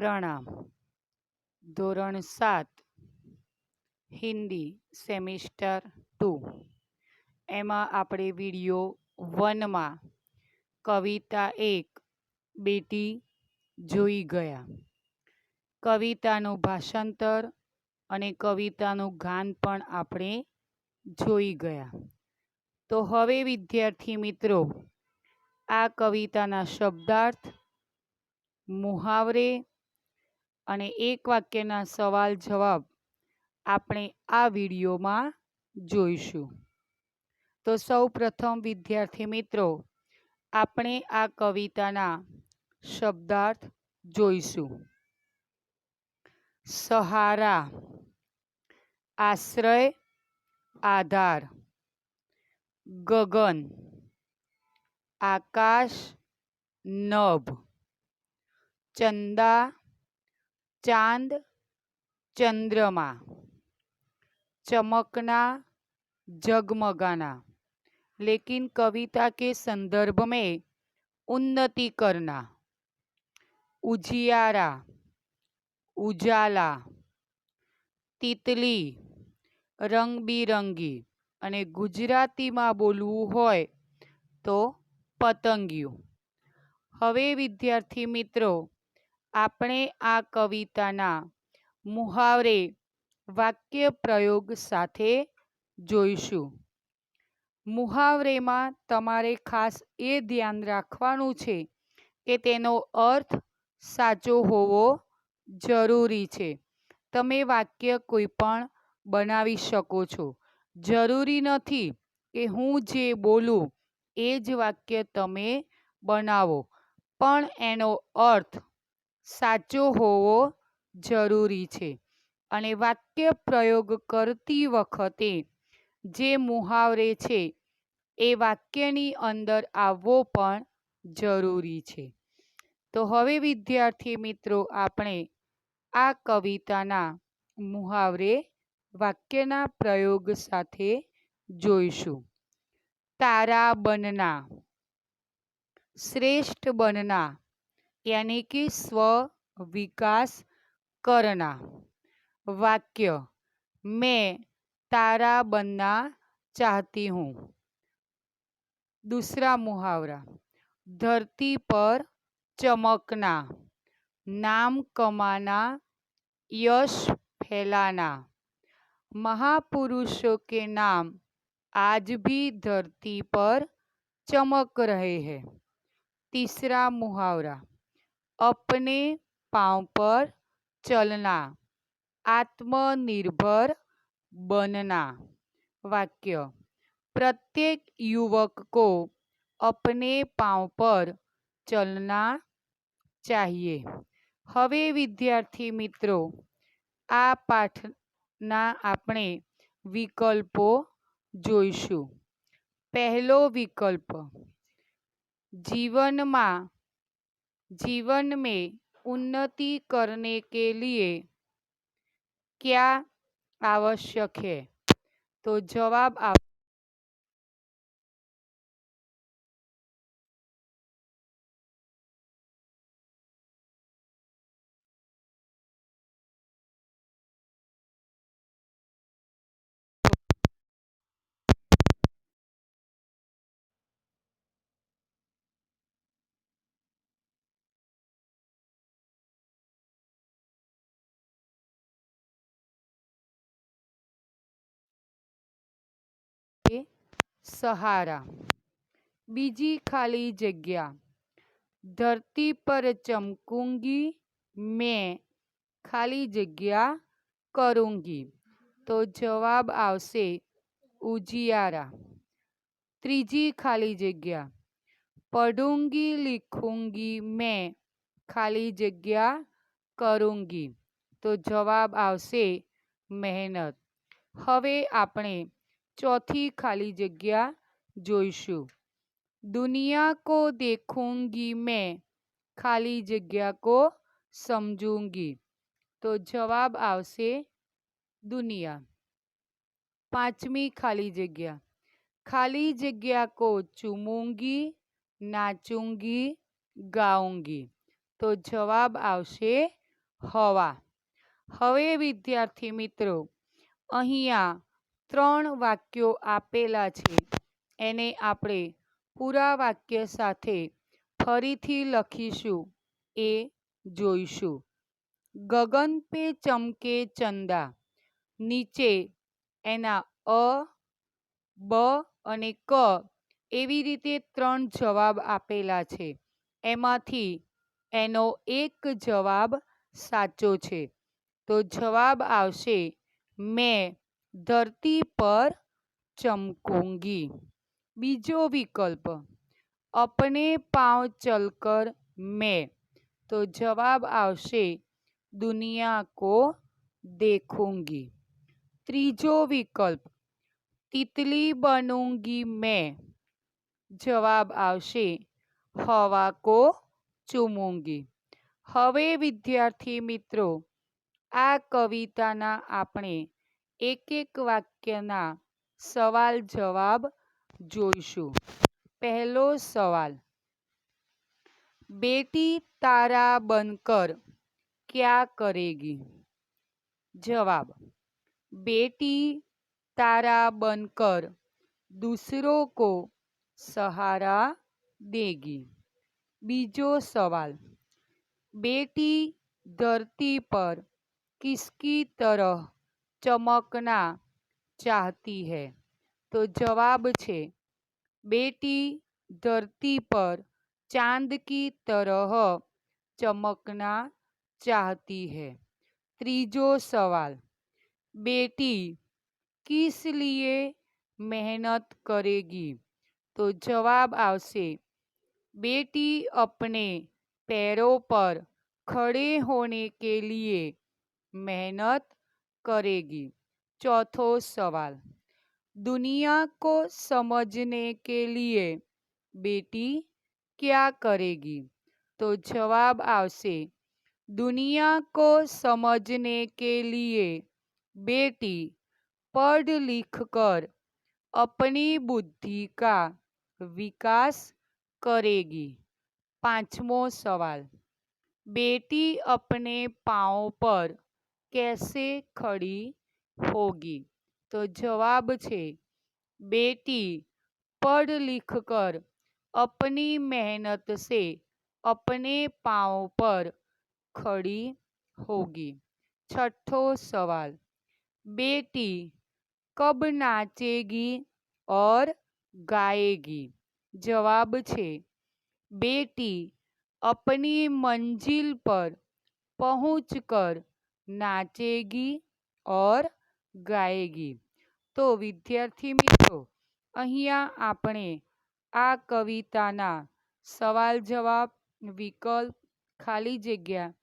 પ્રણામ. ધોરણ 7 હિન્દી સેમિસ્ટર 2 એમાં આપણે વિડિયો 1માં કવિતા 1 બેટી જોઈ ગયા. કવિતાનું ભાષાંતર અને કવિતાનું ગાન પણ આપણે જોઈ ગયા. તો હવે વિદ્યાર્થી મિત્રો, આ કવિતાના શબ્દાર્થ, મુહાવરે અને એક વાક્યના સવાલ જવાબ આપણે આ વિડીયોમાં જોઈશું. તો સૌ પ્રથમ વિદ્યાર્થી મિત્રો, આપણે આ કવિતાના શબ્દાર્થ જોઈશું. સહારા, આશ્રય, આધાર. ગગન, આકાશ, નભ. ચંદા, चांद, चंद्रमा. चमकना, जगमगाना. लेकिन कविता के संदर्भ में उन्नति करना. उजियारा, उजाला. तितली, रंग बिरंगी. અને ગુજરાતીમાં બોલવું હોય તો પતંગિયું. હવે વિદ્યાર્થી મિત્રો, આપણે આ કવિતાના મુહાવરે વાક્ય પ્રયોગ સાથે જોઈશું. મુહાવરેમાં તમારે ખાસ એ ધ્યાન રાખવાનું છે કે તેનો અર્થ સાચો હોવો જરૂરી છે. તમે વાક્ય કોઈ પણ બનાવી શકો છો. જરૂરી નથી કે હું જે બોલું એ જ વાક્ય તમે બનાવો, પણ એનો અર્થ સાચો હોવો જરૂરી છે. અને વાક્ય પ્રયોગ કરતી વખતે જે મુહાવરે છે એ વાક્યની અંદર આવવો પણ જરૂરી છે. તો હવે વિદ્યાર્થી મિત્રો, આપણે આ કવિતાના મુહાવરે વાક્યના પ્રયોગ સાથે જોઈશું. તારા બનના, श्रेष्ठ बनना यानी कि स्व विकास करना. वाक्य, मैं तारा बनना चाहती हूँ. दूसरा मुहावरा, धरती पर चमकना, नाम कमाना, यश फैलाना. महापुरुषों के नाम आज भी धरती पर चमक रहे हैं. तीसरा मुहावरा, अपने पाँव पर चलना, आत्मनिर्भर बनना. वाक्य, प्रत्येक युवक को अपने पाँव पर चलना चाहिए. હવે વિદ્યાર્થી મિત્રો, આ પાઠના આપણે વિકલ્પો જોઈશું. પહેલો વિકલ્પ, जीवन में उन्नति करने के लिए क्या आवश्यक है? तो जवाब सहारा. बीजी खाली जग्या, धरती पर चमकूंगी मैं खाली जग्या करूंगी. तो जवाब आवशे उजियारा. त्रीजी खाली जग्या, पढ़ूंगी लिखूंगी मैं खाली जग्या करूंगी. तो जवाब आवशे मेहनत. હવે આપણે चौथी खाली जग्या जोईशु. दुनिया को देखूंगी मैं खाली जग्या को समझूंगी. तो जवाब आवशे दुनिया. पांचमी खाली जग्या, खाली जग्या को चूमूंगी, नाचूंगी, गाऊंगी. तो जवाब आवशे હવા. હવે વિદ્યાર્થી મિત્રો, અહીંયા 3 વાક્યો આપેલા છે. એને આપણે પૂરા વાક્ય સાથે ફરીથી લખીશું એ જોઈશું. ગગન પે ચમકે ચંદા. નીચે એના અ, બ અને ક એવી રીતે 3 જવાબ આપેલા છે. એમાંથી એનો એક જવાબ સાચો છે. તો જવાબ આવશે મેં ધરતી પર ચમકूंगी. બીજો વિકલ્પ अपने पाँव चलकर मैं. તો જવાબ આવશે दुनिया को देखूंगी. ત્રીજો વિકલ્પ तितली बनूंगी मैं. જવાબ આવશે હવા કો ચૂમूंगी. હવે વિદ્યાર્થી મિત્રો, આ કવિતાના આપણે એક એક વાક્યના સવાલ જવાબ જોઈશું. પહેલો સવાલ, बेटी तारा बनकर क्या करेगी? जवाब, बेटी तारा बनकर दूसरों को सहारा देगी. बीजो सवाल, बेटी धरती पर किसकी तरह चमकना चाहती है? तो जवाब छे बेटी धरती पर चांद की तरह चमकना चाहती है. तीजो सवाल, बेटी किस लिए मेहनत करेगी? तो जवाब आवशे बेटी अपने पैरों पर खड़े होने के लिए मेहनत करेगी. चौथो सवाल, दुनिया को समझने के लिए बेटी क्या करेगी? तो जवाब आवशे दुनिया को समझने के लिए बेटी पढ़ लिख कर अपनी बुद्धि का विकास करेगी. पांचमो सवाल, बेटी अपने पाँव पर कैसे खड़ी होगी? तो जवाब छे बेटी पढ़ लिख कर अपनी मेहनत से अपने पाँव पर खड़ी होगी. छठो सवाल, बेटी कब नाचेगी और गाएगी? जवाब छे बेटी अपनी मंजिल पर पहुंचकर नाचेगी और गाएगी. તો વિદ્યાર્થી મિત્રો, અહીંયા આપણે આ કવિતાના સવાલ જવાબ, વિકલ્પ, ખાલી જગ્યા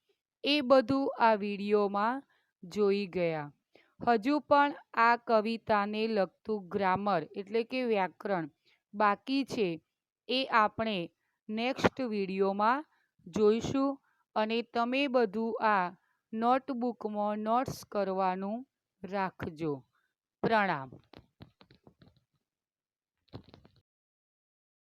એ બધું આ વિડીયોમાં જોઈ ગયા. હજુ પણ આ કવિતાને લગતું ગ્રામર એટલે કે વ્યાકરણ બાકી છે. એ આપણે નેક્સ્ટ વિડીયોમાં જોઈશું. અને તમે બધું આ નોટબુકમાં નોટ્સ કરવાનું રાખજો. પ્રણામ.